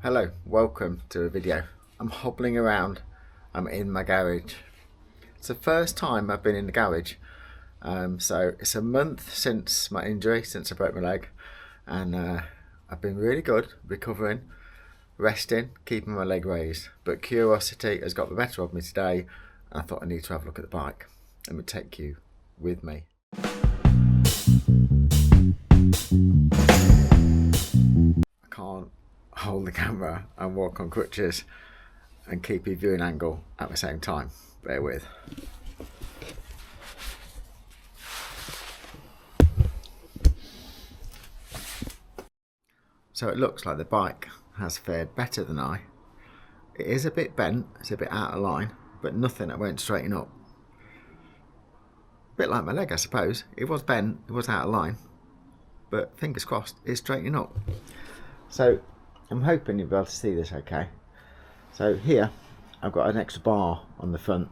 Hello, welcome to a video. I'm hobbling around, I'm in my garage. It's the first time I've been in the garage. So it's a month since my injury, since I broke my leg. And I've been really good, recovering, resting, keeping my leg raised. But curiosity has got the better of me today. And I thought I need to have a look at the bike. Let me take you with me. I can't hold the camera and walk on crutches and keep a viewing angle at the same time. Bear with. So it looks like the bike has fared better than I. It is a bit bent, it's a bit out of line, but nothing that won't straighten up. A bit like my leg, I suppose. It was bent, it was out of line, but fingers crossed, it's straightening up. So I'm hoping you'll be able to see this okay. So here I've got an extra bar on the front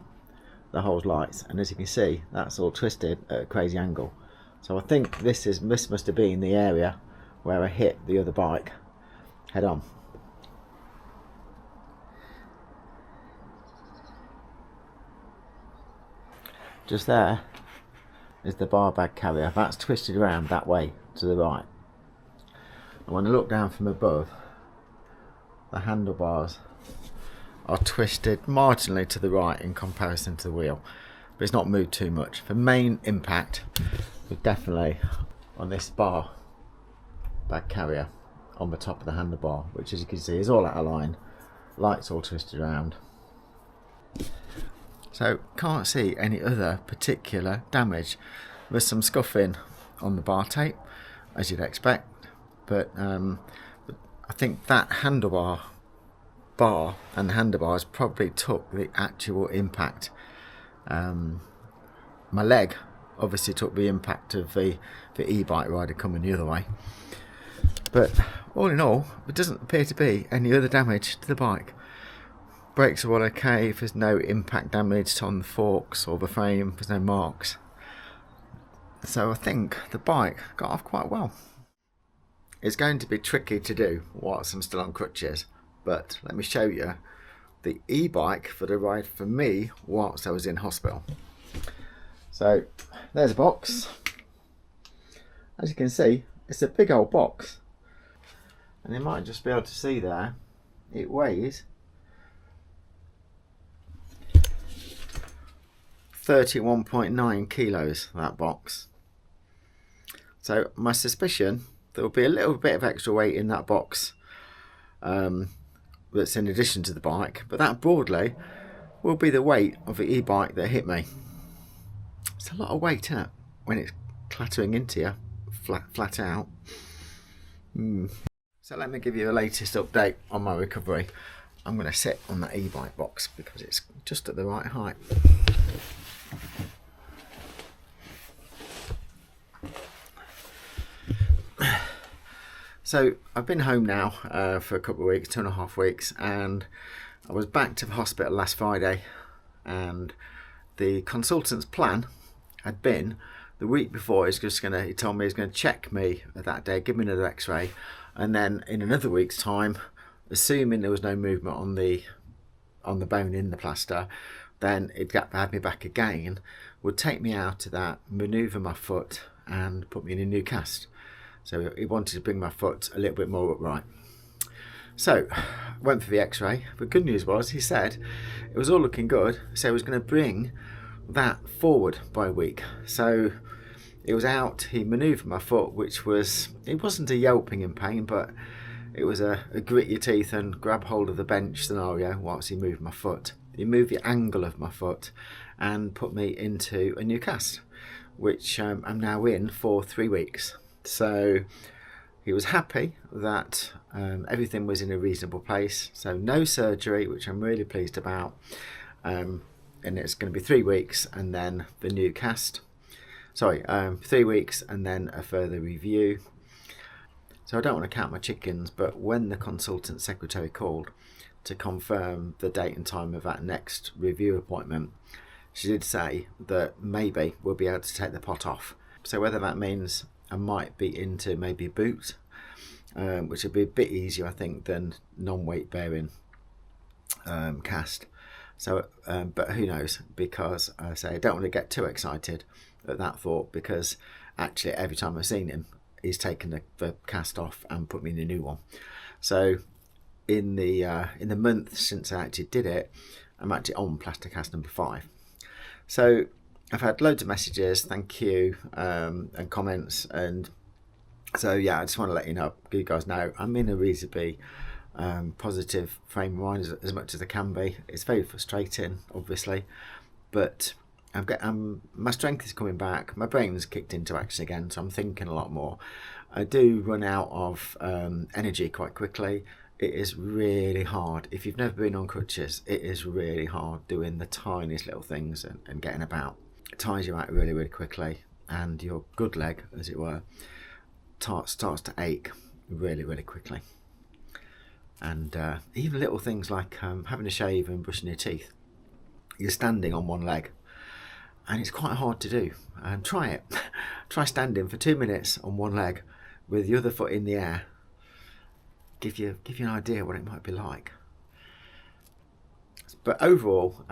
that holds lights, and as you can see that's all twisted at a crazy angle. So I think this must have been the area where I hit the other bike head on. Just there is the bar bag carrier. That's twisted around that way to the right. And when I look down from above, the handlebars are twisted marginally to the right in comparison to the wheel, but it's not moved too much. The main impact was definitely on this bar bag carrier on the top of the handlebar, which as you can see is all out of line, lights all twisted around. So can't see any other particular damage. There's some scuffing on the bar tape, as you'd expect, but I think that handlebar bar and the handlebars probably took the actual impact. My leg obviously took the impact of the e-bike rider coming the other way. But all in all, there doesn't appear to be any other damage to the bike. Brakes are all okay, there's no impact damage on the forks or the frame, there's no marks. So I think the bike got off quite well. It's going to be tricky to do whilst I'm still on crutches, but let me show you the e-bike for the ride for me whilst I was in hospital. So there's a box. As you can see, it's a big old box, and you might just be able to see there, it weighs 31.9 kilos, that box. So my suspicion, there will be a little bit of extra weight in that box that's in addition to the bike, but that broadly will be the weight of the e-bike that hit me. It's a lot of weight, isn't it, when it's clattering into you flat out. So let me give you the latest update on my recovery. I'm going to sit on that e-bike box because it's just at the right height. So I've been home now for a couple of weeks, 2.5 weeks, and I was back to the hospital last Friday, and the consultant's plan had been the week before he told me he's going to check me that day, give me another x-ray, and then in another week's time, assuming there was no movement on the bone in the plaster, then he'd have me back again, would take me out of that, manoeuvre my foot and put me in a new cast. So he wanted to bring my foot a little bit more upright. So went for the x-ray. The good news was he said it was all looking good, so he was going to bring that forward by a week. So it was out, he manoeuvred my foot, which was, it wasn't a yelping in pain, but it was a grit your teeth and grab hold of the bench scenario whilst he moved my foot. He moved the angle of my foot and put me into a new cast, which I'm now in for 3 weeks. So he was happy that everything was in a reasonable place. So no surgery, which I'm really pleased about. And it's going to be 3 weeks and then the new cast. 3 weeks and then a further review. So I don't want to count my chickens, but when the consultant secretary called to confirm the date and time of that next review appointment, she did say that maybe we'll be able to take the pot off. So whether that means I might be into maybe a boot, which would be a bit easier, I think, than non-weight bearing cast. So, but who knows? Because I say I don't want to get too excited at that thought, because actually every time I've seen him, he's taken the cast off and put me in a new one. So in the month since I actually did it, I'm actually on plaster cast number 5. So I've had loads of messages, thank you, and comments, and so yeah, I just want to let you guys know I'm in a reasonably positive frame of mind as much as I can be. It's very frustrating, obviously, but my strength is coming back. My brain's kicked into action again, so I'm thinking a lot more. I do run out of energy quite quickly. It is really hard. If you've never been on crutches, it is really hard doing the tiniest little things and getting about. It tires you out really, really quickly, and your good leg, as it were, starts to ache really, really quickly. And even little things like having a shave and brushing your teeth. You're standing on one leg, and it's quite hard to do. Try it. Try standing for 2 minutes on one leg with the other foot in the air. Give you an idea what it might be like. But overall,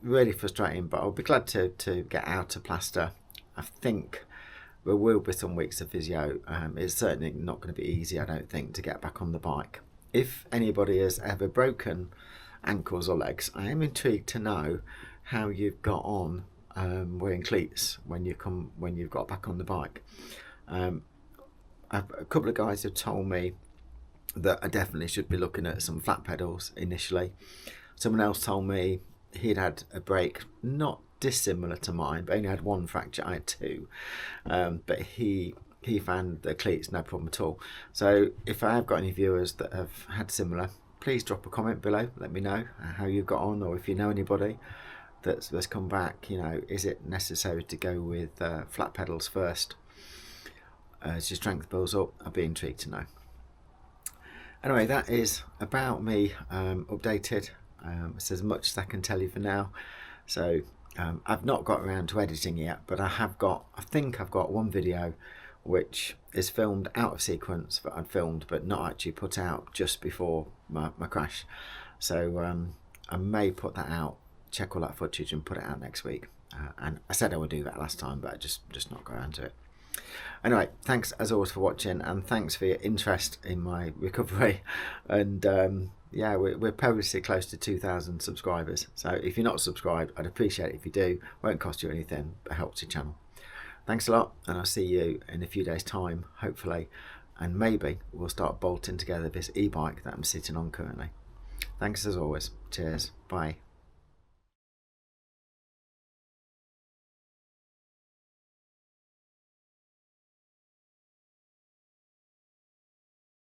really frustrating, but I'll be glad to get out of plaster. I think there will be some weeks of physio. It's certainly not going to be easy, I don't think, to get back on the bike. If anybody has ever broken ankles or legs, I am intrigued to know how you've got on wearing cleats when you've got back on the bike. A couple of guys have told me that I definitely should be looking at some flat pedals initially. Someone else told me he'd had a break not dissimilar to mine, but only had 1 fracture. I had 2, but he found the cleats no problem at all. So if I have got any viewers that have had similar, please drop a comment below. Let me know how you've got on, or if you know anybody that's come back. Is it necessary to go with flat pedals first as your strength builds up? I'd be intrigued to know. Anyway, that is about me updated. It's as much as I can tell you for now. So I've not got around to editing yet, but I think I've got one video which is filmed out of sequence that I'd filmed but not actually put out just before my crash. So I may put that out, check all that footage and put it out next week. And I said I would do that last time, but I just not got around to it. Anyway, thanks as always for watching, and thanks for your interest in my recovery. And yeah, we're perilously close to 2,000 subscribers, so if you're not subscribed, I'd appreciate it if you do. Won't cost you anything, but helps your channel. Thanks a lot, and I'll see you in a few days time, hopefully, and maybe we'll start bolting together this e-bike that I'm sitting on currently. Thanks as always. Cheers. Bye.